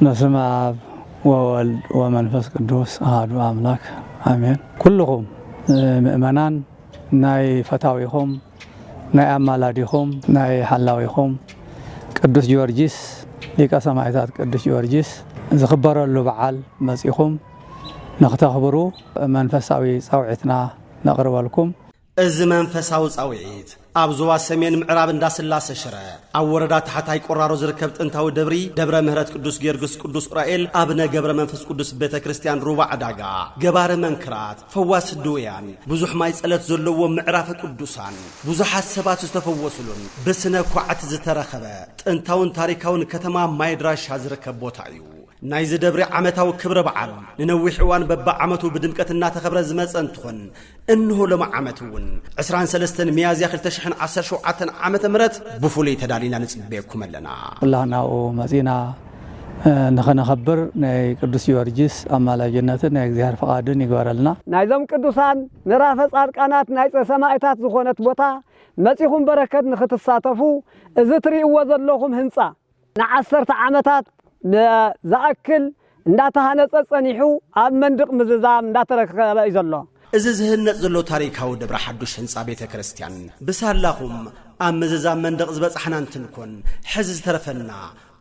نسمع أب وولد ومنفس قدوس أحد أملاك آمين. كلكم مؤمنان ناي فتاويهم ناي أمالاديهم ناي حلاويهم قدوس جورجيس ليك سماعتات قدوس جورجيس زخبر له بعال مسيحهم نختخبروا منفساوي صوعتنا نقرب لكم እዚ መንፈሳዊ ጻውዒት ኣብ ዞባ ሰሜን ምዕራብ እንዳስላሰ ሽረ ኣብ ወረዳ ታሕታይ ቆራሮ ዝርከብ ጥንታዊ ደብሪ ደብረ ምህረት ቅዱስ ጊዮርጊስ ቅዱስ ኡራኤል ኣብነ ገብረ መንፈስ ቅዱስ ቤተክርስቲያን ሩባ ዕዳጋ ገባረ መንክራት ፈዋስ ድውያን ብዙሕ ማይ ጸለት ዘለዎ ምዕራፍ ቅዱሳን ብዙሓት ሰባት ዝተፈወሱሉን በስነ ኳዓት ዝተረኸበ ጥንታውን ታሪካውን ከተማ ማይድራሻ ዝርከብ ቦታ እዩ ናይዚ ደብሪ ዓመታዊ ክብረ በዓል ንነዊሕ እዋን በዓመቱ ብድምቀትና ተኸብረ ዝመጸን ትኾን እንሆ ለማዓመቱን 23 ሚያዝያ 2017 ዓመተ ምህረት ብፉሉይ ተዳሊና ንጽበየኩም ኣለና ኩላናው መጺና نخبر ناي قدوس جورجيس أمالاجنة ناي እግዚአብሔር ፈቃድን ይግበረልና ናይዞም ቅዱሳን ምዕራፈ ጻድቃናት ናይ ሰማዕታት ዝኾነት ቦታ መጺኹም በረከት ንኽትሳተፉ እዚ ትርእይዎ ዘለኹም ህንጻ ን10 ዓመታት زأكل እንዳተሃነጸ ጸኒሑ ኣብ መንድቕ ምዝዛም እንዳተረከበ እዩ ዘሎ እዚ ዝህነጽ ዘሎ ታሪካዊ ደብረ ሓዱሽ ህንጻ ቤተ ክርስቲያን ብሳላኹም ኣብ ምዝዛም መንድቕ ዝበጽሕና እንትንኮን ሕዚ ዝተረፈና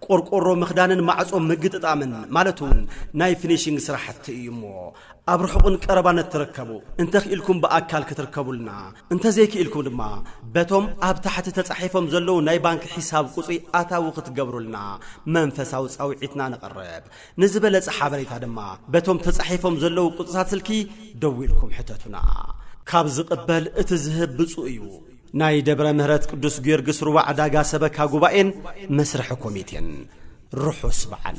ቆርቆሮ ምኽዳንን ማዕጾ ምግጥጣምን ማለቱን ናይ ፊኒሺንግ ስራሕቲ እዩሞ ኣብ ርሑቕን ቀረባነት ትርከቡ እንተ ኺልኩም በአካል ክትርከቡልና እንተ ዘይክኢልኩም ድማ በቶም ኣብ ታሕቲ ተጻሒፎም ዘለው ናይ ባንክ ሒሳብ ቁጽሪ ኣታው ክትገብሩልና መንፈሳዊ ጻውዒትና ንቐርብ ንዝበለጸ ሓበሬታ ድማ በቶም ተጻሒፎም ዘለው ቁጽታት ስልኪ ደውልኩም ሕተቱና ካብ ዝቕበል እቲ ዝህብ ብፁዕ እዩ ናይ ደብረ ምህረት ቅዱስ ጊዮርጊስ ሩባ ዕዳጋ ሰበካ ጉባኤን መስርሕ ኮሚቴን ርሑስ በዓል